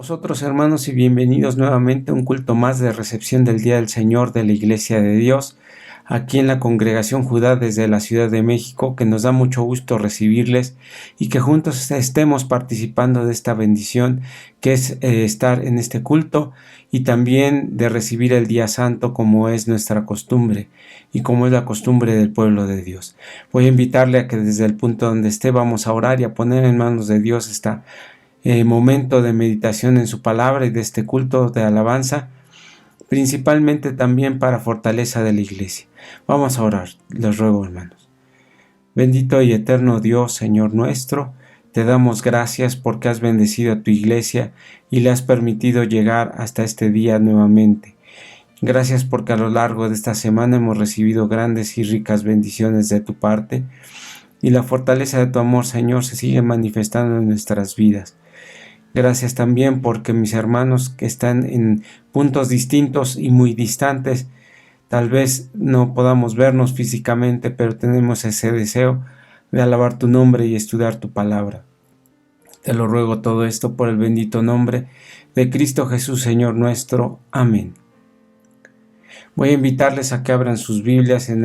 vosotros, hermanos, y bienvenidos nuevamente a un culto más de recepción del Día del Señor de la Iglesia de Dios, aquí en la Congregación Judá desde la Ciudad de México, que nos da mucho gusto recibirles y que juntos estemos participando de esta bendición que es estar en este culto y también de recibir el Día Santo como es nuestra costumbre y como es la costumbre del pueblo de Dios. Voy a invitarle a que desde el punto donde esté vamos a orar y a poner en manos de Dios esta momento de meditación en su palabra y de este culto de alabanza, principalmente también para fortaleza de la iglesia. Vamos a orar, les ruego, hermanos. Bendito y eterno Dios, Señor nuestro, te damos gracias porque has bendecido a tu iglesia y le has permitido llegar hasta este día nuevamente. Gracias porque a lo largo de esta semana hemos recibido grandes y ricas bendiciones de tu parte y la fortaleza de tu amor, Señor, se sigue manifestando en nuestras vidas. Gracias también porque mis hermanos que están en puntos distintos y muy distantes, tal vez no podamos vernos físicamente, pero tenemos ese deseo de alabar tu nombre y estudiar tu palabra. Te lo ruego todo esto por el bendito nombre de Cristo Jesús, Señor nuestro. Amén. Voy a invitarles a que abran sus Biblias en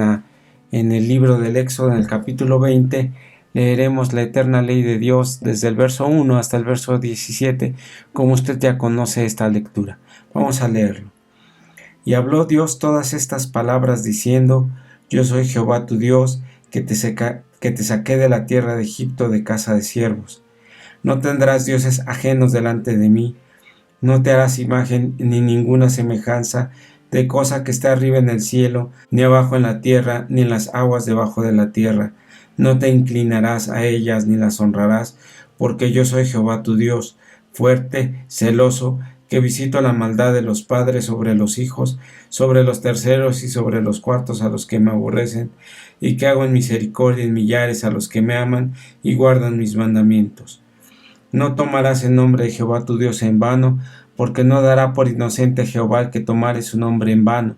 el libro del Éxodo, en el capítulo 20, leeremos la eterna ley de Dios desde el verso 1 hasta el verso 17, como usted ya conoce esta lectura. Vamos a leerlo. Y habló Dios todas estas palabras diciendo: Yo soy Jehová tu Dios, que te saqué de la tierra de Egipto de casa de siervos. No tendrás dioses ajenos delante de mí, no te harás imagen ni ninguna semejanza de cosa que esté arriba en el cielo, ni abajo en la tierra, ni en las aguas debajo de la tierra. No te inclinarás a ellas ni las honrarás, porque yo soy Jehová tu Dios, fuerte, celoso, que visito la maldad de los padres sobre los hijos, sobre los terceros y sobre los cuartos a los que me aborrecen, y que hago en misericordia en millares a los que me aman y guardan mis mandamientos. No tomarás el nombre de Jehová tu Dios en vano, porque no dará por inocente Jehová el que tomare su nombre en vano.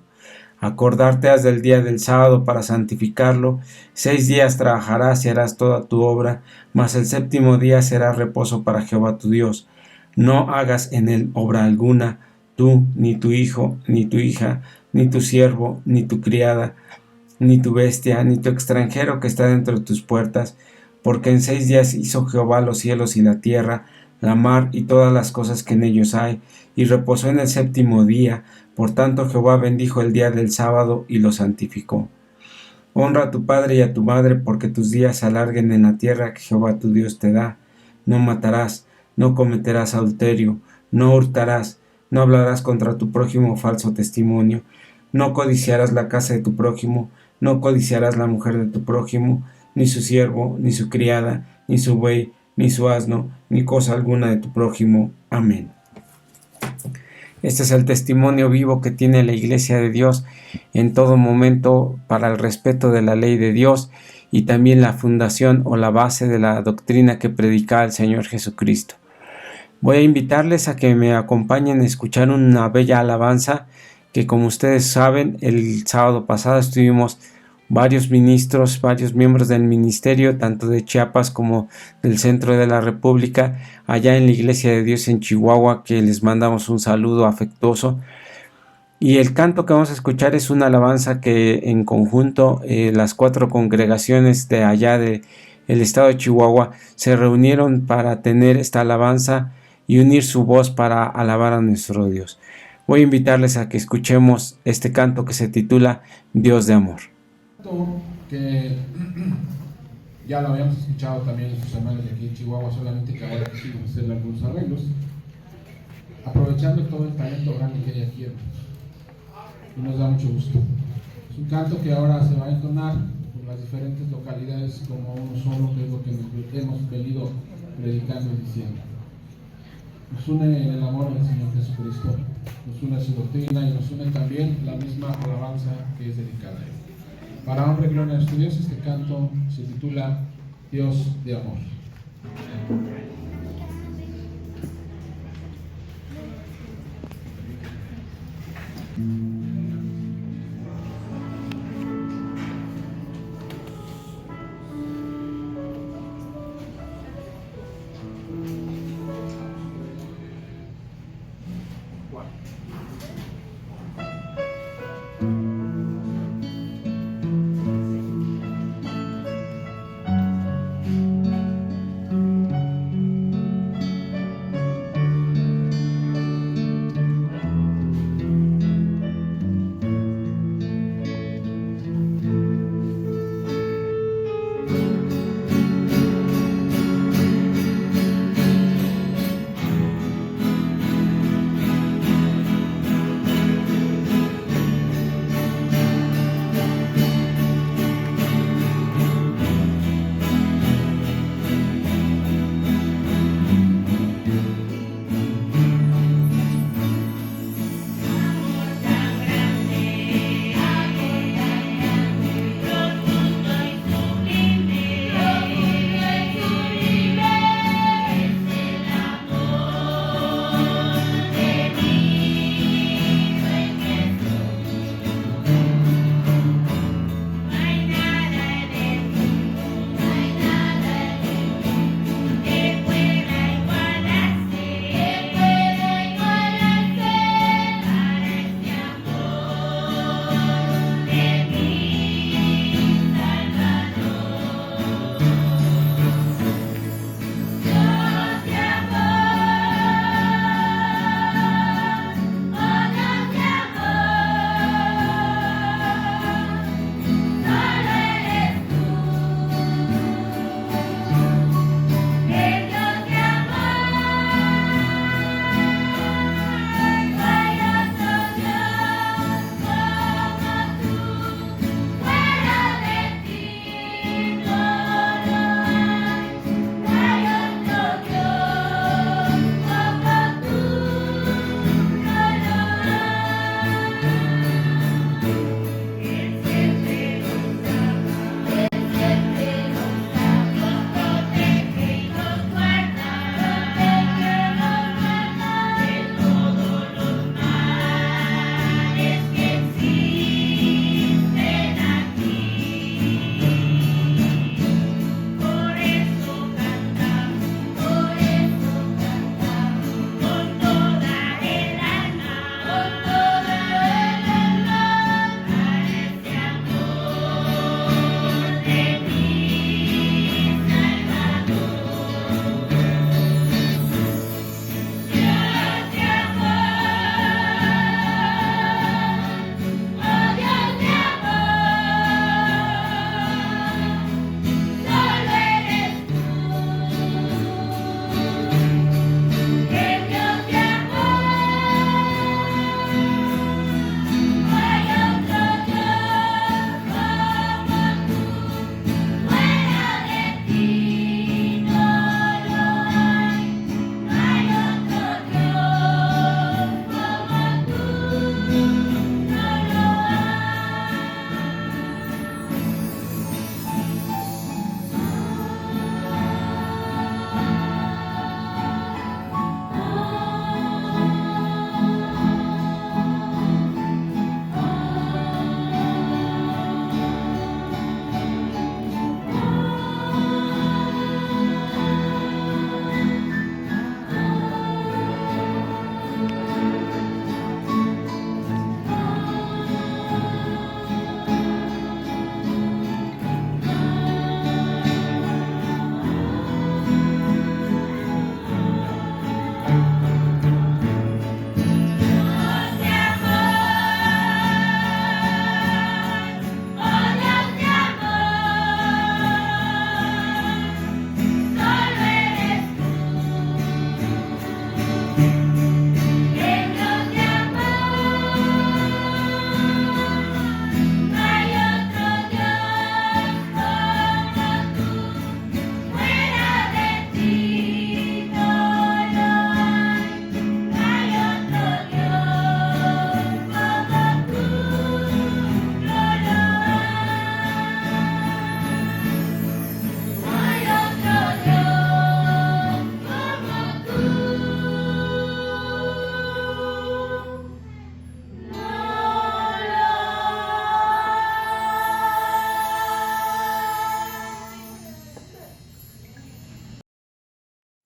Acordarte has del día del sábado para santificarlo. 6 días trabajarás y harás toda tu obra, mas el séptimo día será reposo para Jehová tu Dios. No hagas en él obra alguna, tú, ni tu hijo, ni tu hija, ni tu siervo, ni tu criada, ni tu bestia, ni tu extranjero que está dentro de tus puertas, porque en 6 días hizo Jehová los cielos y la tierra, la mar y todas las cosas que en ellos hay, y reposó en el séptimo día. Por tanto Jehová bendijo el día del sábado y lo santificó. Honra a tu padre y a tu madre, porque tus días se alarguen en la tierra que Jehová tu Dios te da. No matarás, no cometerás adulterio, no hurtarás, no hablarás contra tu prójimo falso testimonio, no codiciarás la casa de tu prójimo, no codiciarás la mujer de tu prójimo, ni su siervo, ni su criada, ni su buey, ni su asno, ni cosa alguna de tu prójimo. Amén. Este es el testimonio vivo que tiene la Iglesia de Dios en todo momento para el respeto de la ley de Dios y también la fundación o la base de la doctrina que predica el Señor Jesucristo. Voy a invitarles a que me acompañen a escuchar una bella alabanza que, como ustedes saben, el sábado pasado estuvimos varios ministros, varios miembros del ministerio, tanto de Chiapas como del centro de la República, allá en la Iglesia de Dios en Chihuahua, que les mandamos un saludo afectuoso. Y el canto que vamos a escuchar es una alabanza que en conjunto las 4 congregaciones de allá del estado de Chihuahua se reunieron para tener esta alabanza y unir su voz para alabar a nuestro Dios. Voy a invitarles a que escuchemos este canto que se titula Dios de Amor. Que ya lo habíamos escuchado también en sus hermanos de aquí en Chihuahua, solamente que ahora quisimos hacerle algunos arreglos, aprovechando todo el talento grande que hay aquí, y nos da mucho gusto. Es un canto que ahora se va a entonar por las diferentes localidades como uno solo, que es lo que hemos venido predicando y diciendo. Nos une el amor del Señor Jesucristo, nos une su doctrina y nos une también la misma alabanza que es dedicada a Él. Para honra y gloria a nuestro Dios, este canto se titula Dios de Amor.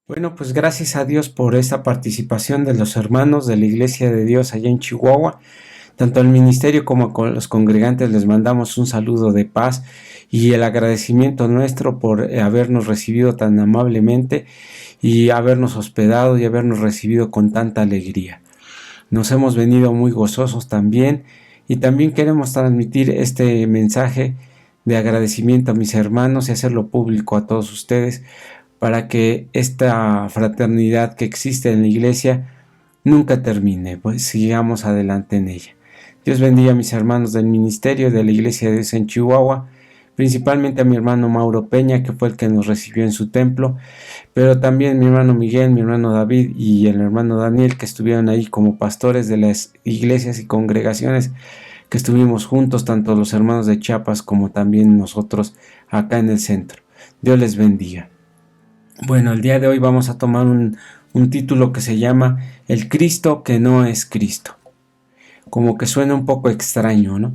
Bueno, pues gracias a Dios por esta participación de los hermanos de la Iglesia de Dios allá en Chihuahua. Tanto al ministerio como a los congregantes les mandamos un saludo de paz y el agradecimiento nuestro por habernos recibido tan amablemente y habernos hospedado y habernos recibido con tanta alegría. Nos hemos venido muy gozosos también y también queremos transmitir este mensaje de agradecimiento a mis hermanos y hacerlo público a todos ustedes para que esta fraternidad que existe en la iglesia nunca termine, pues sigamos adelante en ella. Dios bendiga a mis hermanos del ministerio de la Iglesia de Dios en Chihuahua, principalmente a mi hermano Mauro Peña, que fue el que nos recibió en su templo, pero también mi hermano Miguel, mi hermano David y el hermano Daniel, que estuvieron ahí como pastores de las iglesias y congregaciones que estuvimos juntos, tanto los hermanos de Chiapas como también nosotros acá en el centro. Dios les bendiga. Bueno, el día de hoy vamos a tomar un título que se llama El Cristo que no es Cristo. Como que suena un poco extraño, ¿no?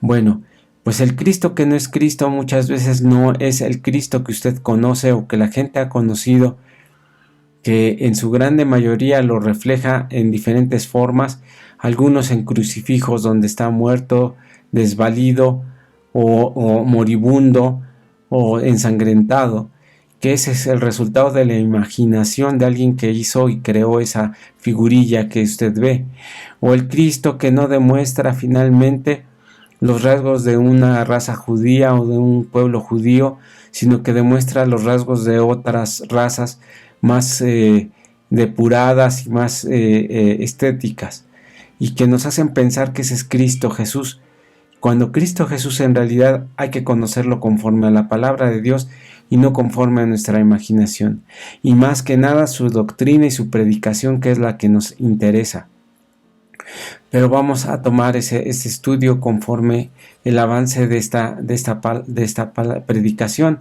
Bueno, pues el Cristo que no es Cristo muchas veces no es el Cristo que usted conoce o que la gente ha conocido, que en su grande mayoría lo refleja en diferentes formas, algunos en crucifijos donde está muerto, desvalido o moribundo o ensangrentado, que ese es el resultado de la imaginación de alguien que hizo y creó esa figurilla que usted ve, o el Cristo que no demuestra finalmente los rasgos de una raza judía o de un pueblo judío, sino que demuestra los rasgos de otras razas más depuradas y más estéticas, y que nos hacen pensar que ese es Cristo Jesús, cuando Cristo Jesús en realidad hay que conocerlo conforme a la palabra de Dios y no conforme a nuestra imaginación, y más que nada su doctrina y su predicación, que es la que nos interesa. Pero vamos a tomar ese estudio conforme el avance de esta predicación.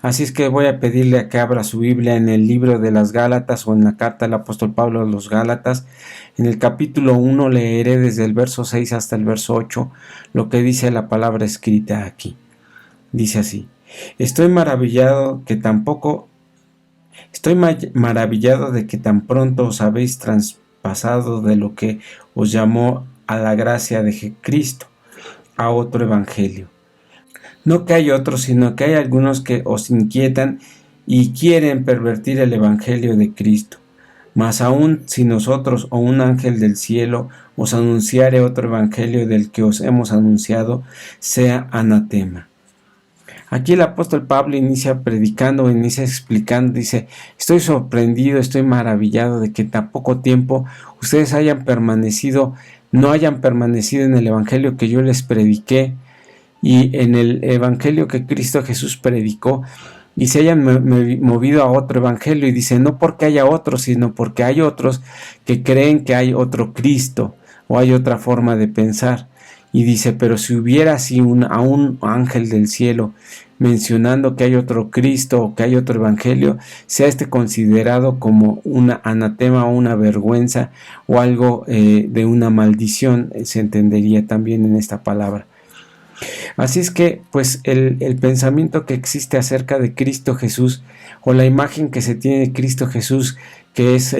Así es que voy a pedirle a que abra su Biblia en el libro de las Gálatas o en la carta del apóstol Pablo a los Gálatas. En el capítulo 1 leeré desde el verso 6 hasta el verso 8 lo que dice la palabra escrita aquí. Dice así: Estoy maravillado de que tan pronto os habéis traspasado de lo que os llamó a la gracia de Cristo, a otro evangelio. No que hay otros, sino que hay algunos que os inquietan y quieren pervertir el evangelio de Cristo. Mas aun si nosotros o un ángel del cielo os anunciare otro evangelio del que os hemos anunciado, sea anatema. Aquí el apóstol Pablo inicia predicando, inicia explicando, dice: estoy sorprendido, estoy maravillado de que en tan poco tiempo ustedes no hayan permanecido en el evangelio que yo les prediqué y en el evangelio que Cristo Jesús predicó, y se hayan movido a otro evangelio. Y dice: no porque haya otros, sino porque hay otros que creen que hay otro Cristo o hay otra forma de pensar. Y dice: pero si hubiera así a un ángel del cielo mencionando que hay otro Cristo o que hay otro evangelio, sea este considerado como una anatema o una vergüenza o algo de una maldición, se entendería también en esta palabra. Así es que, pues, el pensamiento que existe acerca de Cristo Jesús, o la imagen que se tiene de Cristo Jesús, que es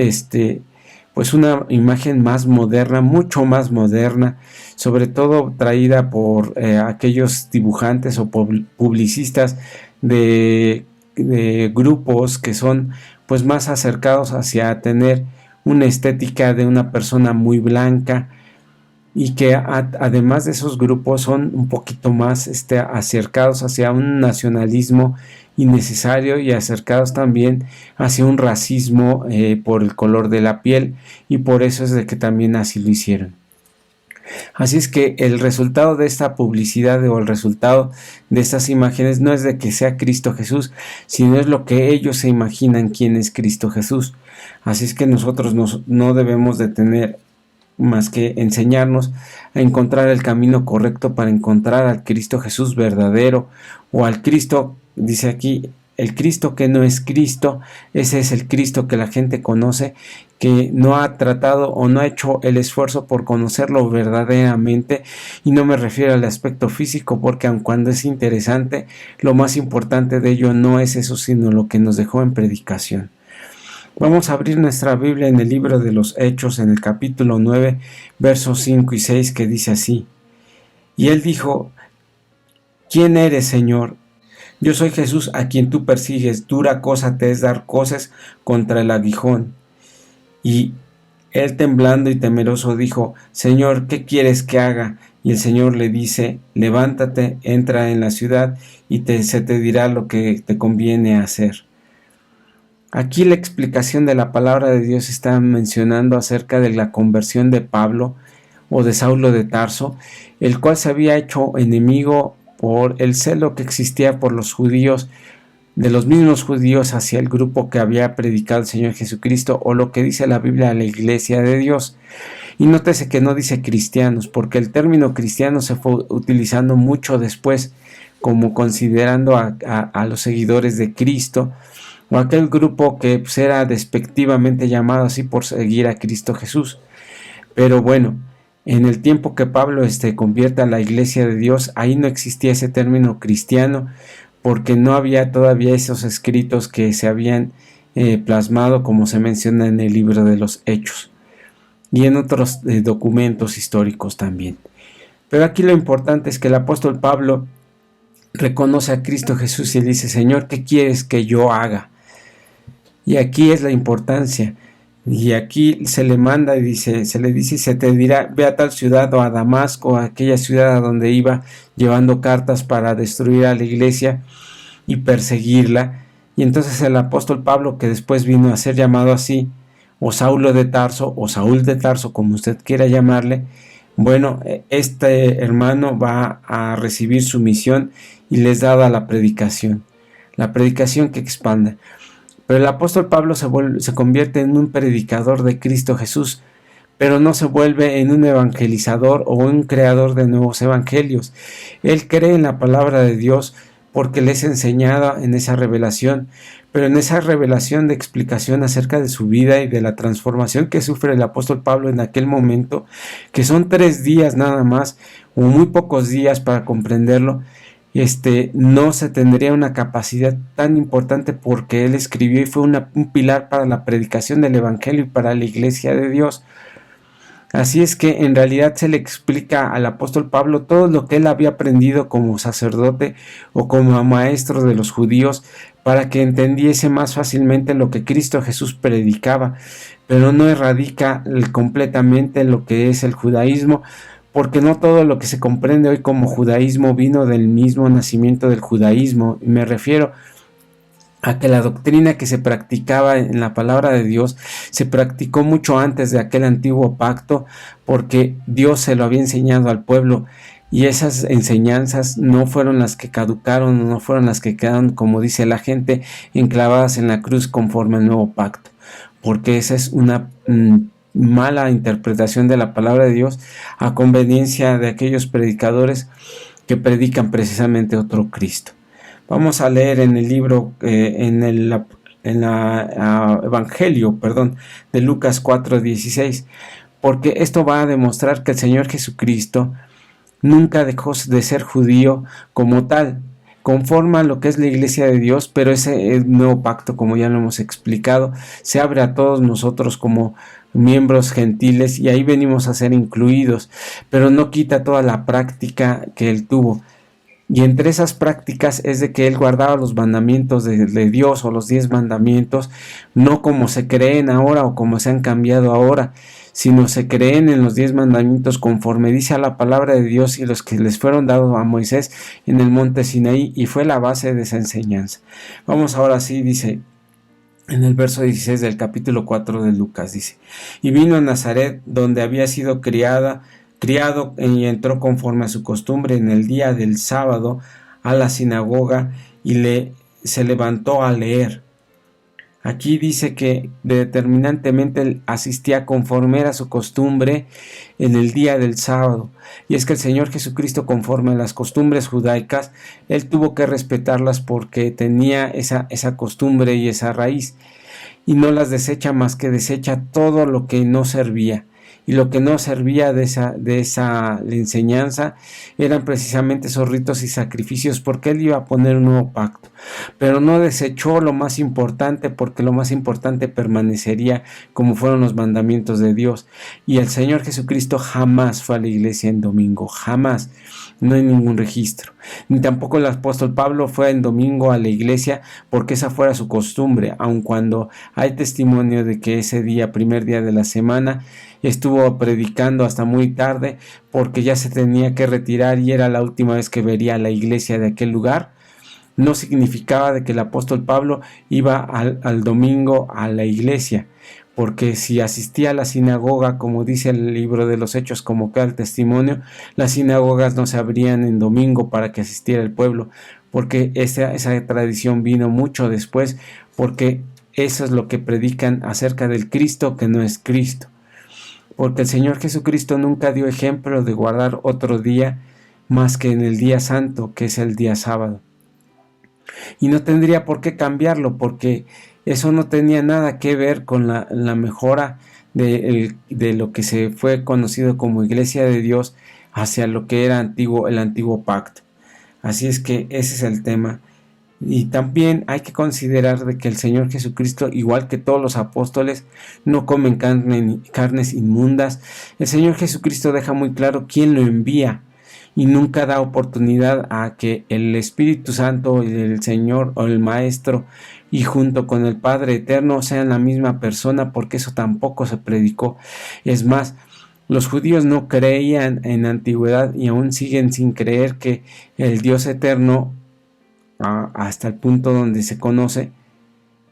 pues una imagen más moderna, mucho más moderna, sobre todo traída por aquellos dibujantes o publicistas de grupos que son pues más acercados hacia tener una estética de una persona muy blanca, y que además de esos grupos son un poquito más acercados hacia un nacionalismo innecesario y acercados también hacia un racismo por el color de la piel, y por eso es de que también así lo hicieron. Así es que el resultado de esta publicidad o el resultado de estas imágenes no es de que sea Cristo Jesús, sino es lo que ellos se imaginan quién es Cristo Jesús. Así es que nosotros no debemos de tener más que enseñarnos a encontrar el camino correcto para encontrar al Cristo Jesús verdadero, o al Cristo, dice aquí, el Cristo que no es Cristo. Ese es el Cristo que la gente conoce, que no ha tratado o no ha hecho el esfuerzo por conocerlo verdaderamente, y no me refiero al aspecto físico, porque aun cuando es interesante, lo más importante de ello no es eso, sino lo que nos dejó en predicación. Vamos a abrir nuestra Biblia en el libro de los Hechos, en el capítulo 9, versos 5 y 6, que dice así: Y él dijo: ¿Quién eres, Señor? Yo soy Jesús a quien tú persigues. Dura cosa te es dar coces contra el aguijón. Y él, temblando y temeroso, dijo: Señor, ¿qué quieres que haga? Y el Señor le dice: levántate, entra en la ciudad y se te dirá lo que te conviene hacer. Aquí la explicación de la palabra de Dios está mencionando acerca de la conversión de Pablo o de Saulo de Tarso, el cual se había hecho enemigo por el celo que existía por los judíos, de los mismos judíos hacia el grupo que había predicado el Señor Jesucristo, o lo que dice la Biblia, la Iglesia de Dios. Y nótese que no dice cristianos, porque el término cristiano se fue utilizando mucho después, como considerando a los seguidores de Cristo, o aquel grupo que pues, era despectivamente llamado así por seguir a Cristo Jesús. Pero bueno, en el tiempo que Pablo convierte a la Iglesia de Dios, ahí no existía ese término cristiano, porque no había todavía esos escritos que se habían plasmado, como se menciona en el libro de los Hechos y en otros documentos históricos también. Pero aquí lo importante es que el apóstol Pablo reconoce a Cristo Jesús y le dice: Señor, ¿qué quieres que yo haga? Y aquí es la importancia. Y aquí se le manda y se le dice y se te dirá: ve a tal ciudad o a Damasco, a aquella ciudad a donde iba llevando cartas para destruir a la iglesia y perseguirla. Y entonces el apóstol Pablo, que después vino a ser llamado así, o Saulo de Tarso, o Saúl de Tarso, como usted quiera llamarle, bueno, este hermano va a recibir su misión y les da la predicación que expanda. Pero el apóstol Pablo se convierte en un predicador de Cristo Jesús, pero no se vuelve en un evangelizador o un creador de nuevos evangelios. Él cree en la palabra de Dios porque le es enseñada en esa revelación, pero en esa revelación de explicación acerca de su vida y de la transformación que sufre el apóstol Pablo en aquel momento, que son 3 días nada más, o muy pocos días para comprenderlo, no se tendría una capacidad tan importante, porque él escribió y fue un pilar para la predicación del evangelio y para la iglesia de Dios. Así es que en realidad se le explica al apóstol Pablo todo lo que él había aprendido como sacerdote o como maestro de los judíos, para que entendiese más fácilmente lo que Cristo Jesús predicaba, pero no erradica completamente lo que es el judaísmo, porque no todo lo que se comprende hoy como judaísmo vino del mismo nacimiento del judaísmo. Y me refiero a que la doctrina que se practicaba en la palabra de Dios se practicó mucho antes de aquel antiguo pacto, porque Dios se lo había enseñado al pueblo, y esas enseñanzas no fueron las que caducaron, no fueron las que quedaron, como dice la gente, enclavadas en la cruz conforme al nuevo pacto, porque esa es una mala interpretación de la palabra de Dios a conveniencia de aquellos predicadores que predican precisamente otro Cristo. Vamos a leer en el libro, en el Evangelio, de Lucas 4:16, porque esto va a demostrar que el Señor Jesucristo nunca dejó de ser judío como tal, conforma lo que es la iglesia de Dios, pero ese nuevo pacto, como ya lo hemos explicado, se abre a todos nosotros como miembros gentiles, y ahí venimos a ser incluidos, pero no quita toda la práctica que él tuvo. Y entre esas prácticas es de que él guardaba los mandamientos de Dios, o los 10 mandamientos, no como se creen ahora o como se han cambiado ahora, sino se creen en los 10 mandamientos conforme dice a la palabra de Dios, y los que les fueron dados a Moisés en el monte Sinaí, y fue la base de esa enseñanza. Vamos ahora sí, dice en el verso 16 del capítulo 4 de Lucas, dice: y vino a Nazaret, donde había sido criado, y entró conforme a su costumbre en el día del sábado a la sinagoga, y se levantó a leer. Aquí dice que determinantemente él asistía conforme era su costumbre en el día del sábado. Y es que el Señor Jesucristo, conforme a las costumbres judaicas, él tuvo que respetarlas porque tenía esa costumbre y esa raíz, y no las desecha más que desecha todo lo que no servía. y lo que no servía de esa enseñanza eran precisamente esos ritos y sacrificios, porque él iba a poner un nuevo pacto, pero no desechó lo más importante, porque lo más importante permanecería como fueron los mandamientos de Dios. Y el Señor Jesucristo jamás fue a la iglesia en domingo, jamás. No hay ningún registro, ni tampoco el apóstol Pablo fue en domingo a la iglesia porque esa fuera su costumbre, aun cuando hay testimonio de que ese día, primer día de la semana, estuvo predicando hasta muy tarde porque ya se tenía que retirar y era la última vez que vería a la iglesia de aquel lugar. No significaba de que el apóstol Pablo iba al domingo a la iglesia, porque si asistía a la sinagoga, como dice el libro de los Hechos, como queda el testimonio, las sinagogas no se abrían en domingo para que asistiera el pueblo, porque esa tradición vino mucho después, porque eso es lo que predican acerca del Cristo que no es Cristo, porque el Señor Jesucristo nunca dio ejemplo de guardar otro día más que en el día santo, que es el día sábado. Y no tendría por qué cambiarlo, porque eso no tenía nada que ver con la mejora de lo que se fue conocido como Iglesia de Dios hacia lo que era el antiguo pacto. Así es que ese es el tema. Y también hay que considerar de que el Señor Jesucristo, igual que todos los apóstoles, no comen carnes inmundas. El Señor Jesucristo deja muy claro quién lo envía, y nunca da oportunidad a que el Espíritu Santo y el Señor o el Maestro y junto con el Padre Eterno sean la misma persona, porque eso tampoco se predicó. Es más, los judíos no creían en la antigüedad y aún siguen sin creer que el Dios eterno, hasta el punto donde se conoce,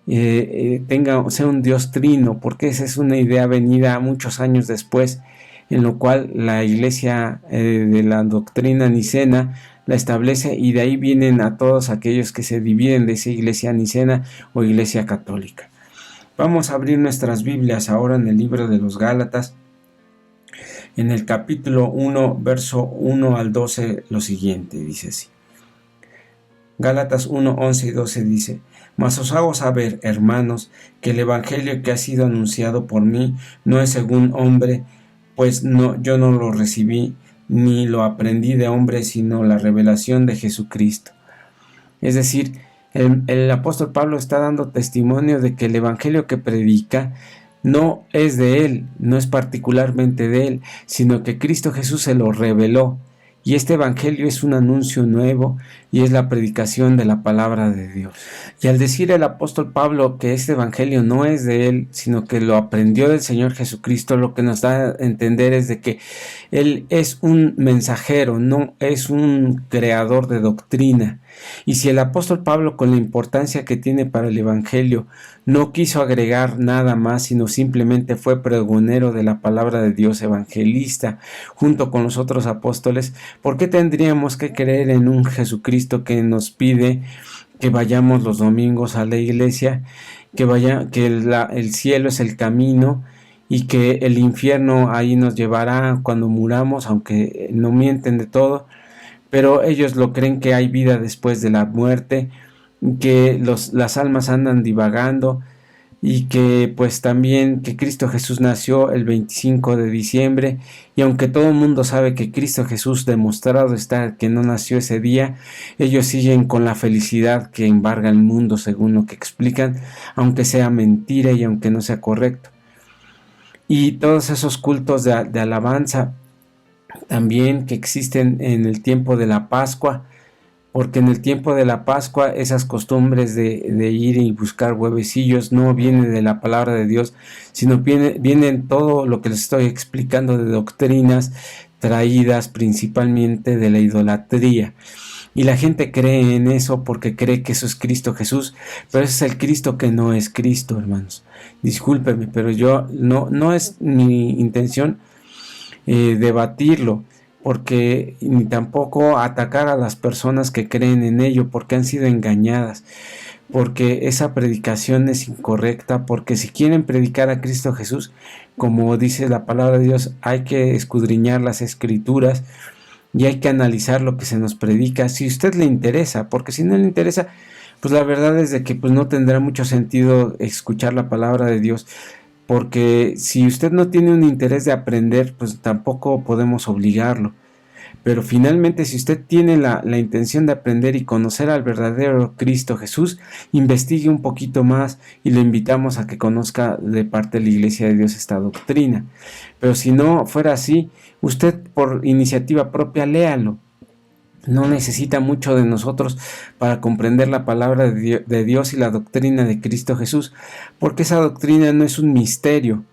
sea un Dios trino, porque esa es una idea venida muchos años después, en lo cual la iglesia de la doctrina nicena la establece, y de ahí vienen a todos aquellos que se dividen de esa iglesia nicena o iglesia católica. Vamos a abrir nuestras Biblias ahora en el libro de los Gálatas, en el capítulo 1, verso 1 al 12, lo siguiente, dice así. Gálatas 1, 11 y 12 dice: Mas os hago saber, hermanos, que el evangelio que ha sido anunciado por mí no es según hombre, pues yo no lo recibí ni lo aprendí de hombre, sino la revelación de Jesucristo. Es decir, el apóstol Pablo está dando testimonio de que el evangelio que predica no es de él, no es particularmente de él, sino que Cristo Jesús se lo reveló. Y este evangelio es un anuncio nuevo y es la predicación de la palabra de Dios. Y al decir el apóstol Pablo que este evangelio no es de él, sino que lo aprendió del Señor Jesucristo, lo que nos da a entender es de que él es un mensajero, no es un creador de doctrina. Y si el apóstol Pablo, con la importancia que tiene para el evangelio, no quiso agregar nada más, sino simplemente fue pregonero de la palabra de Dios, evangelista, junto con los otros apóstoles, ¿por qué tendríamos que creer en un Jesucristo que nos pide que vayamos los domingos a la iglesia, que el cielo es el camino y que el infierno ahí nos llevará cuando muramos, aunque no mienten de todo? Pero ellos lo creen, que hay vida después de la muerte, que las almas andan divagando, y que pues también que Cristo Jesús nació el 25 de diciembre, y aunque todo el mundo sabe que Cristo Jesús demostrado está que no nació ese día, ellos siguen con la felicidad que embarga el mundo, según lo que explican, aunque sea mentira y aunque no sea correcto. Y todos esos cultos de alabanza también que existen en el tiempo de la Pascua, porque en el tiempo de la Pascua esas costumbres de ir y buscar huevecillos no vienen de la palabra de Dios, sino vienen todo lo que les estoy explicando de doctrinas traídas principalmente de la idolatría. Y la gente cree en eso porque cree que eso es Cristo Jesús, pero ese es el Cristo que no es Cristo, hermanos. Discúlpenme, pero yo no es mi intención debatirlo, porque ni tampoco atacar a las personas que creen en ello, porque han sido engañadas, porque esa predicación es incorrecta, porque si quieren predicar a Cristo Jesús, como dice la palabra de Dios, hay que escudriñar las escrituras y hay que analizar lo que se nos predica, si a usted le interesa, porque si no le interesa, pues la verdad es de que pues no tendrá mucho sentido escuchar la palabra de Dios. porque si usted no tiene un interés de aprender, pues tampoco podemos obligarlo. Pero finalmente, si usted tiene la intención de aprender y conocer al verdadero Cristo Jesús, investigue un poquito más y le invitamos a que conozca de parte de la Iglesia de Dios esta doctrina. Pero si no fuera así, usted por iniciativa propia léalo. No necesita mucho de nosotros para comprender la palabra de Dios y la doctrina de Cristo Jesús, porque esa doctrina no es un misterio,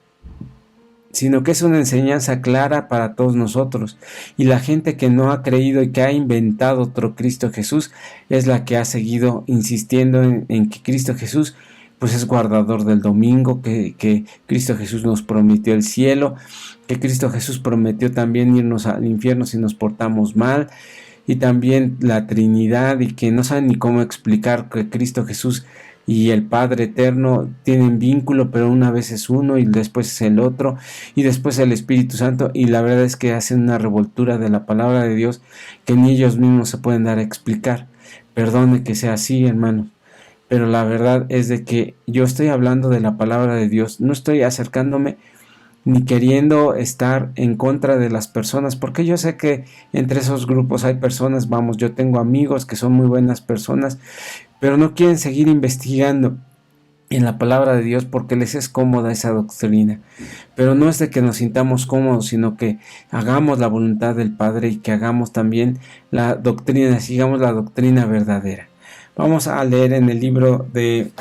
sino que es una enseñanza clara para todos nosotros. Y la gente que no ha creído y que ha inventado otro Cristo Jesús es la que ha seguido insistiendo en que Cristo Jesús pues es guardador del domingo, que Cristo Jesús nos prometió el cielo, que Cristo Jesús prometió también irnos al infierno si nos portamos mal, y también la Trinidad, y que no saben ni cómo explicar que Cristo Jesús y el Padre Eterno tienen vínculo, pero una vez es uno y después es el otro y después el Espíritu Santo, y la verdad es que hacen una revoltura de la palabra de Dios que ni ellos mismos se pueden dar a explicar. Perdone que sea así, hermano, pero la verdad es de que yo estoy hablando de la palabra de Dios, no estoy acercándome ni queriendo estar en contra de las personas, porque yo sé que entre esos grupos hay personas, vamos, yo tengo amigos que son muy buenas personas, pero no quieren seguir investigando en la palabra de Dios porque les es cómoda esa doctrina. Pero no es de que nos sintamos cómodos, sino que hagamos la voluntad del Padre y que hagamos también la doctrina, sigamos la doctrina verdadera. Vamos a leer en el libro de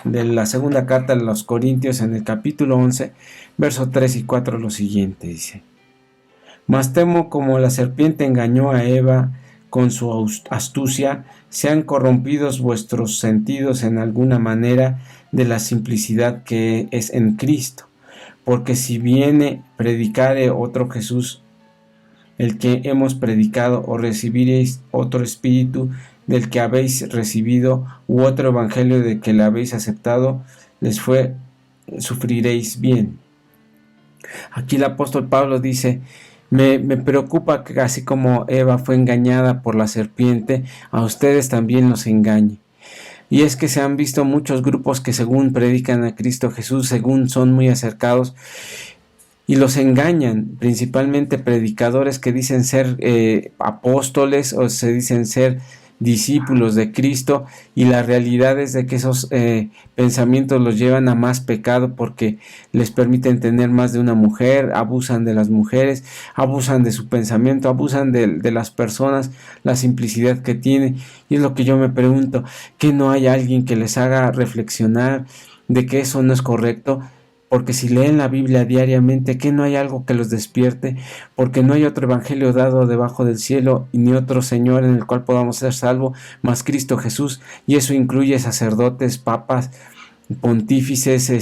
la segunda carta de los Corintios, en el capítulo 11, versos 3 y 4, lo siguiente dice: Mas temo, como la serpiente engañó a Eva con su astucia, sean corrompidos vuestros sentidos en alguna manera de la simplicidad que es en Cristo. Porque si viene predicare otro Jesús, el que hemos predicado, o recibiréis otro espíritu del que habéis recibido, u otro evangelio de que le habéis aceptado, sufriréis bien. Aquí el apóstol Pablo dice: me preocupa que así como Eva fue engañada por la serpiente, a ustedes también los engañe. Y es que se han visto muchos grupos que según predican a Cristo Jesús, según son muy acercados, y los engañan, principalmente predicadores que dicen ser apóstoles o se dicen ser discípulos de Cristo, y la realidad es de que esos pensamientos los llevan a más pecado porque les permiten tener más de una mujer, abusan de las mujeres, abusan de su pensamiento, abusan de las personas, la simplicidad que tienen. Y es lo que yo me pregunto, ¿que no hay alguien que les haga reflexionar de que eso no es correcto? Porque si leen la Biblia diariamente, ¿que no hay algo que los despierte? Porque no hay otro evangelio dado debajo del cielo y ni otro Señor en el cual podamos ser salvos más Cristo Jesús, y eso incluye sacerdotes, papas, pontífices,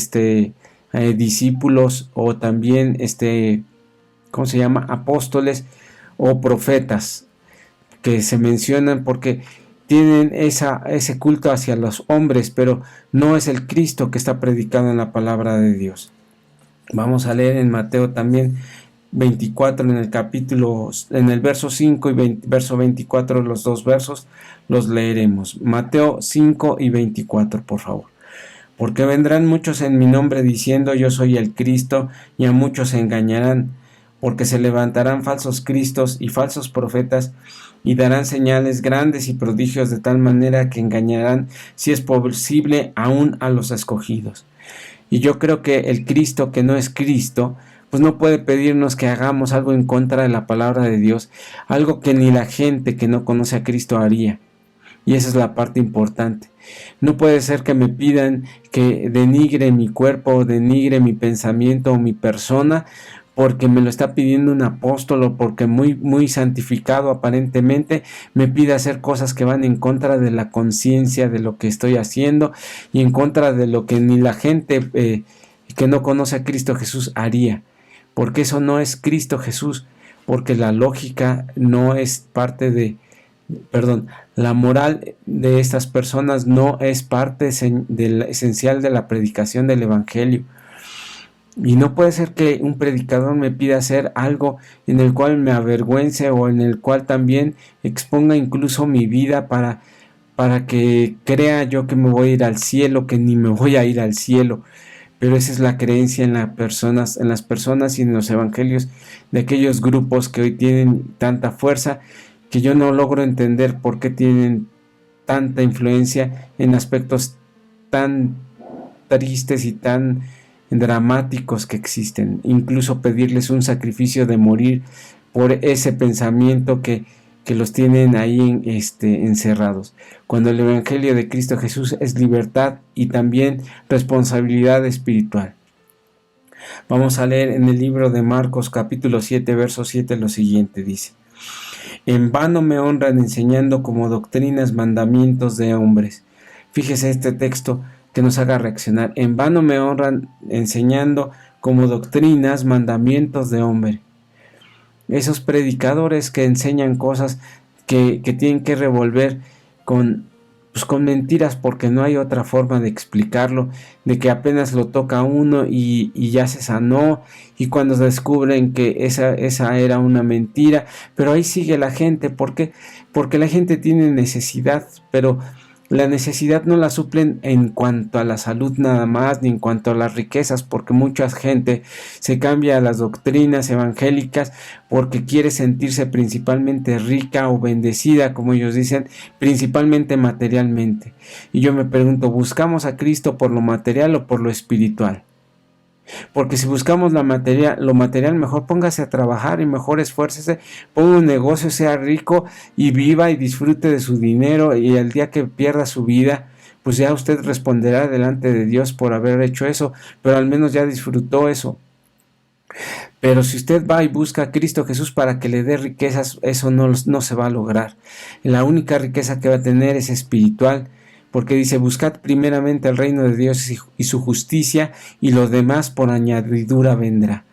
discípulos, o también apóstoles o profetas que se mencionan porque tienen ese culto hacia los hombres, pero no es el Cristo que está predicado en la palabra de Dios. Vamos a leer en Mateo también 24, en el verso 5 y verso 24, los dos versos los leeremos. Mateo 5 y 24, por favor. Porque vendrán muchos en mi nombre diciendo: yo soy el Cristo, y a muchos se engañarán, porque se levantarán falsos cristos y falsos profetas, y darán señales grandes y prodigios de tal manera que engañarán, si es posible, aún a los escogidos. Y yo creo que el Cristo que no es Cristo, pues no puede pedirnos que hagamos algo en contra de la palabra de Dios, algo que ni la gente que no conoce a Cristo haría. Y esa es la parte importante. No puede ser que me pidan que denigre mi cuerpo, denigre mi pensamiento o mi persona, porque me lo está pidiendo un apóstol, o porque muy santificado aparentemente me pide hacer cosas que van en contra de la conciencia de lo que estoy haciendo y en contra de lo que ni la gente que no conoce a Cristo Jesús haría, porque eso no es Cristo Jesús, porque la lógica no es parte la moral de estas personas no es parte esencial de la predicación del evangelio. Y no puede ser que un predicador me pida hacer algo en el cual me avergüence, o en el cual también exponga incluso mi vida para que crea yo que me voy a ir al cielo, que ni me voy a ir al cielo. pero esa es la creencia en las personas y en los evangelios de aquellos grupos que hoy tienen tanta fuerza, que yo no logro entender por qué tienen tanta influencia en aspectos tan tristes y tan dramáticos que existen. Incluso pedirles un sacrificio de morir por ese pensamiento que los tienen ahí encerrados, cuando el Evangelio de Cristo Jesús es libertad y también responsabilidad espiritual. Vamos a leer en el libro de Marcos capítulo 7 verso 7 lo siguiente, dice: en vano me honran enseñando como doctrinas mandamientos de hombres. Fíjese este texto que nos haga reaccionar. En vano me honran enseñando como doctrinas mandamientos de hombre. Esos predicadores que enseñan cosas que tienen que revolver con mentiras, porque no hay otra forma de explicarlo, de que apenas lo toca uno y ya se sanó, y cuando descubren que esa era una mentira, pero ahí sigue la gente. ¿Por qué? Porque la gente tiene necesidad, pero la necesidad no la suplen en cuanto a la salud nada más, ni en cuanto a las riquezas, porque mucha gente se cambia a las doctrinas evangélicas porque quiere sentirse principalmente rica o bendecida, como ellos dicen, principalmente materialmente. Y yo me pregunto, ¿buscamos a Cristo por lo material o por lo espiritual? Porque si buscamos lo material, mejor póngase a trabajar y mejor esfuércese, ponga un negocio, sea rico y viva y disfrute de su dinero, y el día que pierda su vida, pues ya usted responderá delante de Dios por haber hecho eso, pero al menos ya disfrutó eso. Pero si usted va y busca a Cristo Jesús para que le dé riquezas, eso no se va a lograr. La única riqueza que va a tener es espiritual, porque dice: buscad primeramente el reino de Dios y su justicia, y lo demás por añadidura vendrá.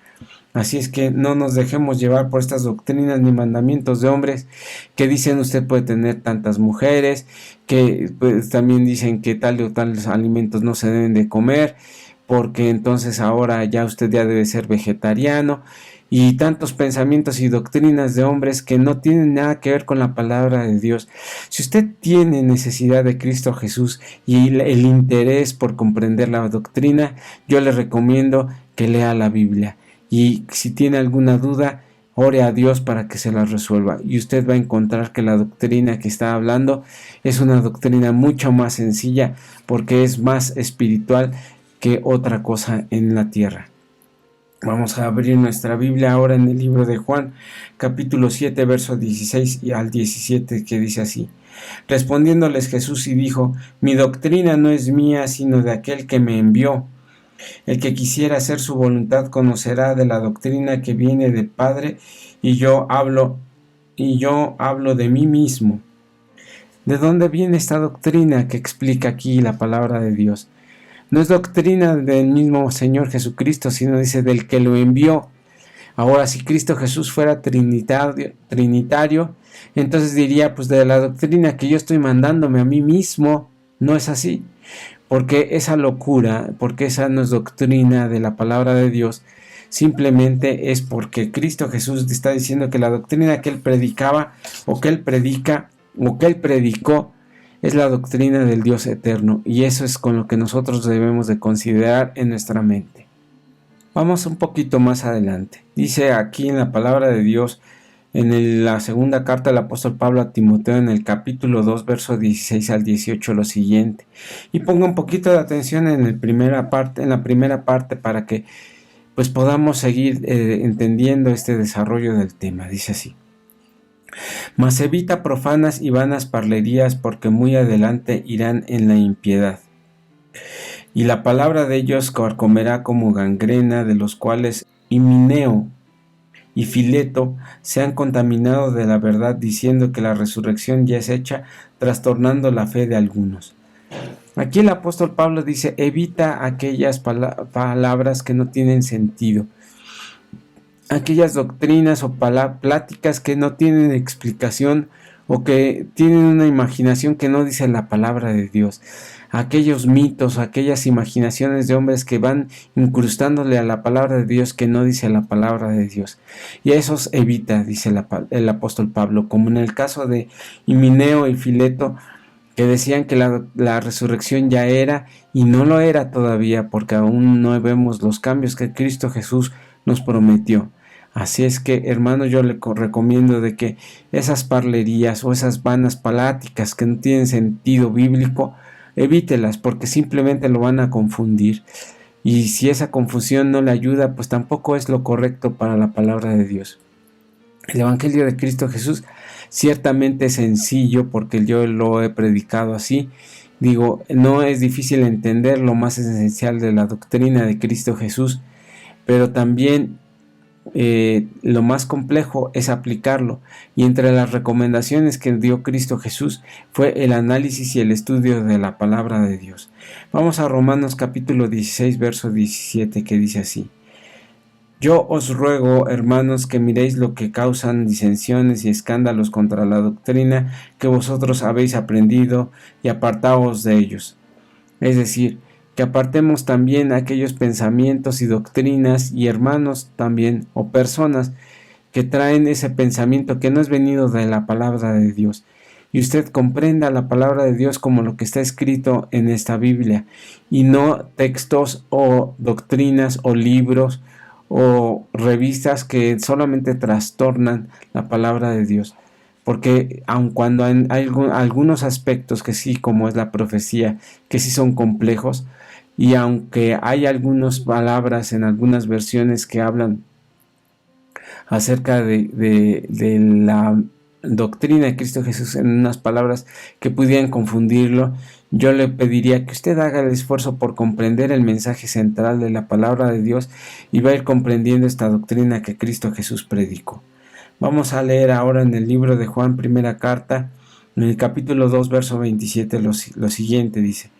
Así es que no nos dejemos llevar por estas doctrinas ni mandamientos de hombres que dicen usted puede tener tantas mujeres, que pues, también dicen que tal o tales alimentos no se deben de comer, porque entonces ahora ya usted ya debe ser vegetariano, y tantos pensamientos y doctrinas de hombres que no tienen nada que ver con la palabra de Dios. Si usted tiene necesidad de Cristo Jesús y el interés por comprender la doctrina, yo le recomiendo que lea la Biblia, y si tiene alguna duda, ore a Dios para que se la resuelva, y usted va a encontrar que la doctrina que está hablando es una doctrina mucho más sencilla, porque es más espiritual que otra cosa en la tierra. Vamos a abrir nuestra Biblia ahora en el libro de Juan, capítulo 7, versos 16 al 17, que dice así: respondiéndoles Jesús y dijo: mi doctrina no es mía, sino de aquel que me envió. El que quisiera hacer su voluntad conocerá de la doctrina que viene del Padre, y yo hablo de mí mismo. ¿De dónde viene esta doctrina que explica aquí la palabra de Dios? No es doctrina del mismo Señor Jesucristo, sino dice del que lo envió. Ahora, si Cristo Jesús fuera trinitario, entonces diría, pues de la doctrina que yo estoy mandándome a mí mismo. No es así, porque esa locura, porque esa no es doctrina de la palabra de Dios. Simplemente es porque Cristo Jesús está diciendo que la doctrina que él predicaba, o que él predica, o que él predicó, es la doctrina del Dios eterno, y eso es con lo que nosotros debemos de considerar en nuestra mente. Vamos un poquito más adelante. Dice aquí en la palabra de Dios, en la segunda carta del apóstol Pablo a Timoteo, en el capítulo 2, versos 16 al 18, lo siguiente. Y ponga un poquito de atención en la primera parte para que pues podamos seguir entendiendo este desarrollo del tema. Dice así: mas evita profanas y vanas parlerías, porque muy adelante irán en la impiedad, y la palabra de ellos carcomerá como gangrena, de los cuales Himeneo y Fileto se han contaminado de la verdad, diciendo que la resurrección ya es hecha, trastornando la fe de algunos. Aquí el apóstol Pablo dice: evita aquellas palabras que no tienen sentido, aquellas doctrinas o pláticas que no tienen explicación, o que tienen una imaginación que no dice la palabra de Dios, aquellos mitos, aquellas imaginaciones de hombres que van incrustándole a la palabra de Dios que no dice la palabra de Dios, y a esos evita, dice el apóstol Pablo, como en el caso de Himeneo y Fileto, que decían que la resurrección ya era y no lo era todavía, porque aún no vemos los cambios que Cristo Jesús nos prometió. Así es que, hermano, yo le recomiendo de que esas parlerías o esas vanas pláticas que no tienen sentido bíblico, evítelas, porque simplemente lo van a confundir. Y si esa confusión no le ayuda, pues tampoco es lo correcto para la palabra de Dios. El Evangelio de Cristo Jesús ciertamente es sencillo, porque yo lo he predicado así. Digo, no es difícil entender lo más esencial de la doctrina de Cristo Jesús, pero también lo más complejo es aplicarlo, y entre las recomendaciones que dio Cristo Jesús fue el análisis y el estudio de la palabra de Dios. Vamos a Romanos capítulo 16 verso 17, que dice así: Yo os ruego, hermanos, que miréis lo que causan disensiones y escándalos contra la doctrina que vosotros habéis aprendido, y apartaos de ellos. Es decir, que apartemos también aquellos pensamientos y doctrinas y hermanos también o personas que traen ese pensamiento que no es venido de la palabra de Dios. Y usted comprenda la palabra de Dios como lo que está escrito en esta Biblia, y no textos o doctrinas o libros o revistas que solamente trastornan la palabra de Dios. Porque aun cuando hay algunos aspectos que sí, como es la profecía, que sí son complejos, y aunque hay algunas palabras en algunas versiones que hablan acerca de la doctrina de Cristo Jesús en unas palabras que pudieran confundirlo, yo le pediría que usted haga el esfuerzo por comprender el mensaje central de la palabra de Dios, y va a ir comprendiendo esta doctrina que Cristo Jesús predicó. Vamos a leer ahora en el libro de Juan, primera carta, en el capítulo 2, verso 27, lo siguiente dice: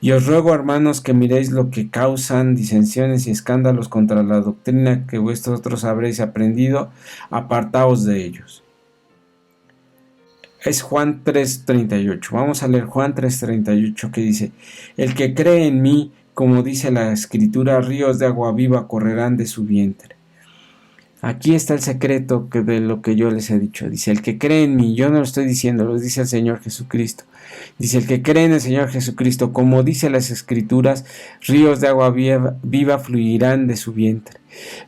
Y os ruego, hermanos, que miréis lo que causan disensiones y escándalos contra la doctrina que vosotros habréis aprendido, apartaos de ellos. Es Juan 3:38. Vamos a leer Juan 3:38, que dice: El que cree en mí, como dice la Escritura, ríos de agua viva correrán de su vientre. Aquí está el secreto de lo que yo les he dicho. Dice, el que cree en mí, yo no lo estoy diciendo, lo dice el Señor Jesucristo. Dice, el que cree en el Señor Jesucristo, como dice las Escrituras, ríos de agua viva fluirán de su vientre.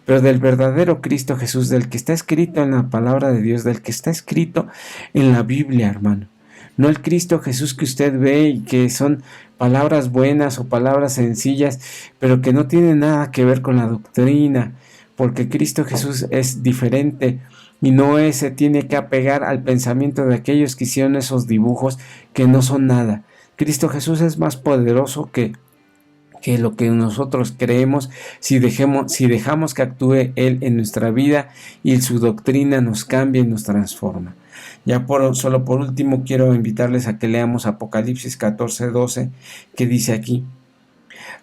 Pero del verdadero Cristo Jesús, del que está escrito en la palabra de Dios, del que está escrito en la Biblia, hermano. No el Cristo Jesús que usted ve y que son palabras buenas o palabras sencillas, pero que no tienen nada que ver con la doctrina, porque Cristo Jesús es diferente y no se tiene que apegar al pensamiento de aquellos que hicieron esos dibujos que no son nada. Cristo Jesús es más poderoso que lo que nosotros creemos, si dejamos que actúe Él en nuestra vida y su doctrina nos cambia y nos transforma. Ya solo por último quiero invitarles a que leamos Apocalipsis 14:12, que dice aquí: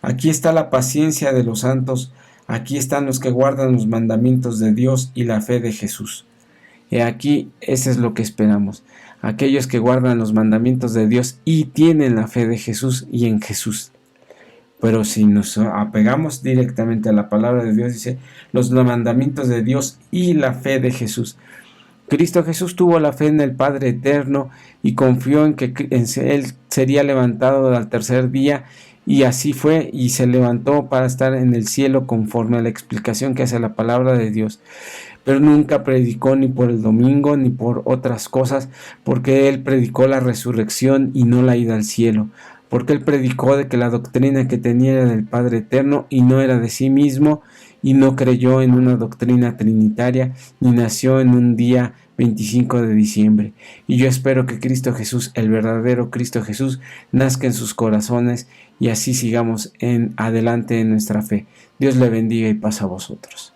Aquí está la paciencia de los santos, aquí están los que guardan los mandamientos de Dios y la fe de Jesús. Y aquí, eso es lo que esperamos. Aquellos que guardan los mandamientos de Dios y tienen la fe de Jesús y en Jesús. Pero si nos apegamos directamente a la palabra de Dios, dice, los mandamientos de Dios y la fe de Jesús. Cristo Jesús tuvo la fe en el Padre Eterno y confió en que Él sería levantado al tercer día, y así fue, y se levantó para estar en el cielo conforme a la explicación que hace la palabra de Dios. Pero nunca predicó ni por el domingo ni por otras cosas, porque Él predicó la resurrección y no la ida al cielo, porque Él predicó de que la doctrina que tenía era del Padre Eterno y no era de sí mismo, y no creyó en una doctrina trinitaria, ni nació en un día 25 de diciembre. Y yo espero que Cristo Jesús, el verdadero Cristo Jesús, nazca en sus corazones, y así sigamos adelante en nuestra fe. Dios le bendiga y paz a vosotros.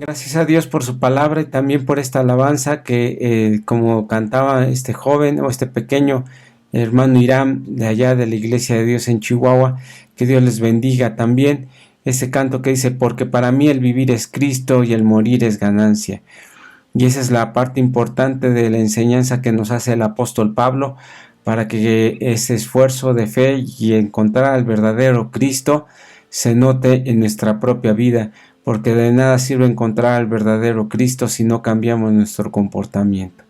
Gracias a Dios por su palabra y también por esta alabanza que como cantaba este joven o este pequeño hermano Irán de allá de la Iglesia de Dios en Chihuahua, que Dios les bendiga también. Ese canto que dice, porque para mí el vivir es Cristo y el morir es ganancia. Y esa es la parte importante de la enseñanza que nos hace el apóstol Pablo para que ese esfuerzo de fe y encontrar al verdadero Cristo se note en nuestra propia vida, porque de nada sirve encontrar al verdadero Cristo si no cambiamos nuestro comportamiento.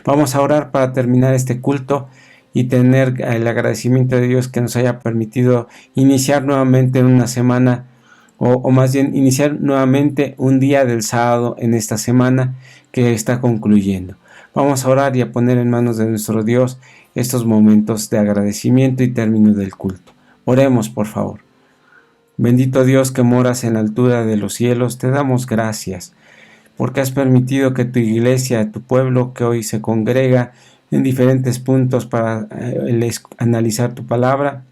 Vamos a orar para terminar este culto y tener el agradecimiento de Dios que nos haya permitido iniciar nuevamente una semana, o más bien iniciar nuevamente un día del sábado en esta semana que está concluyendo. Vamos a orar y a poner en manos de nuestro Dios estos momentos de agradecimiento y término del culto. Oremos, por favor. Bendito Dios que moras en la altura de los cielos, te damos gracias porque has permitido que tu iglesia, tu pueblo que hoy se congrega en diferentes puntos para analizar tu palabra,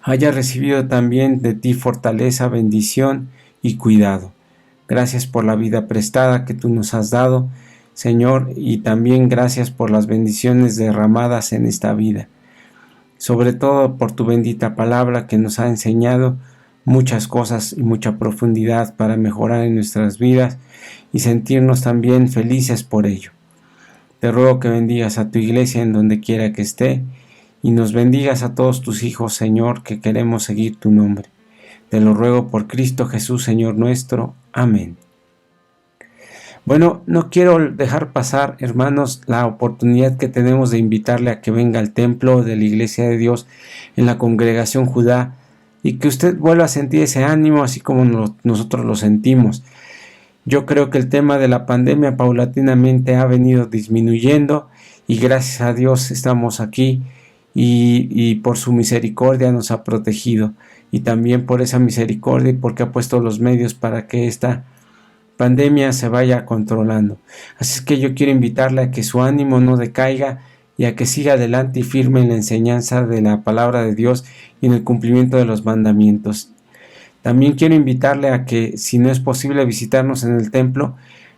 haya recibido también de ti fortaleza, bendición y cuidado. Gracias por la vida prestada que tú nos has dado, Señor, y también gracias por las bendiciones derramadas en esta vida. Sobre todo por tu bendita palabra que nos ha enseñado muchas cosas y mucha profundidad para mejorar en nuestras vidas y sentirnos también felices por ello. Te ruego que bendigas a tu iglesia en donde quiera que esté y nos bendigas a todos tus hijos, Señor, que queremos seguir tu nombre. Te lo ruego por Cristo Jesús, Señor nuestro. Amén. Bueno, no quiero dejar pasar, hermanos, la oportunidad que tenemos de invitarle a que venga al templo de la Iglesia de Dios en la Congregación Judá y que usted vuelva a sentir ese ánimo así como nosotros lo sentimos. Yo creo que el tema de la pandemia paulatinamente ha venido disminuyendo y gracias a Dios estamos aquí y por su misericordia nos ha protegido y también por esa misericordia y porque ha puesto los medios para que esta pandemia se vaya controlando. Así es que yo quiero invitarle a que su ánimo no decaiga y a que siga adelante y firme en la enseñanza de la palabra de Dios y en el cumplimiento de los mandamientos. También quiero invitarle a que, si no es posible visitarnos en el templo,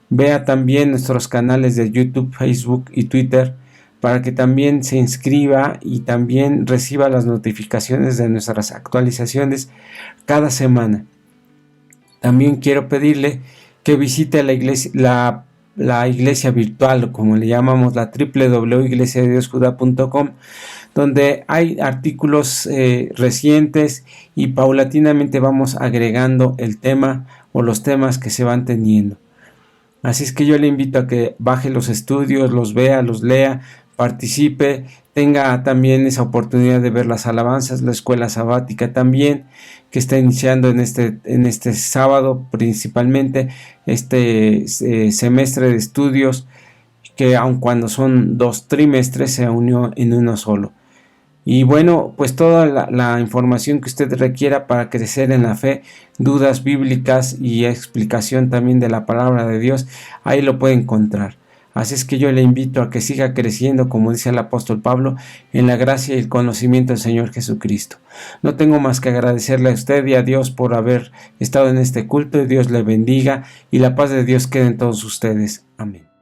vea también nuestros canales de YouTube, Facebook y Twitter para que también se inscriba y también reciba las notificaciones de nuestras actualizaciones cada semana. También quiero pedirle que visite la iglesia virtual, como le llamamos, la www.iglesiadediosjuda.com, donde hay artículos recientes y paulatinamente vamos agregando el tema o los temas que se van teniendo. Así es que yo le invito a que baje los estudios, los vea, los lea, participe, tenga también esa oportunidad de ver las alabanzas, la escuela sabática también, que está iniciando en este sábado principalmente, este semestre de estudios, que aun cuando son 2 trimestres se unió en uno solo. Y bueno, pues toda la información que usted requiera para crecer en la fe, dudas bíblicas y explicación también de la palabra de Dios, ahí lo puede encontrar. Así es que yo le invito a que siga creciendo, como dice el apóstol Pablo, en la gracia y el conocimiento del Señor Jesucristo. No tengo más que agradecerle a usted y a Dios por haber estado en este culto, y Dios le bendiga y la paz de Dios quede en todos ustedes. Amén.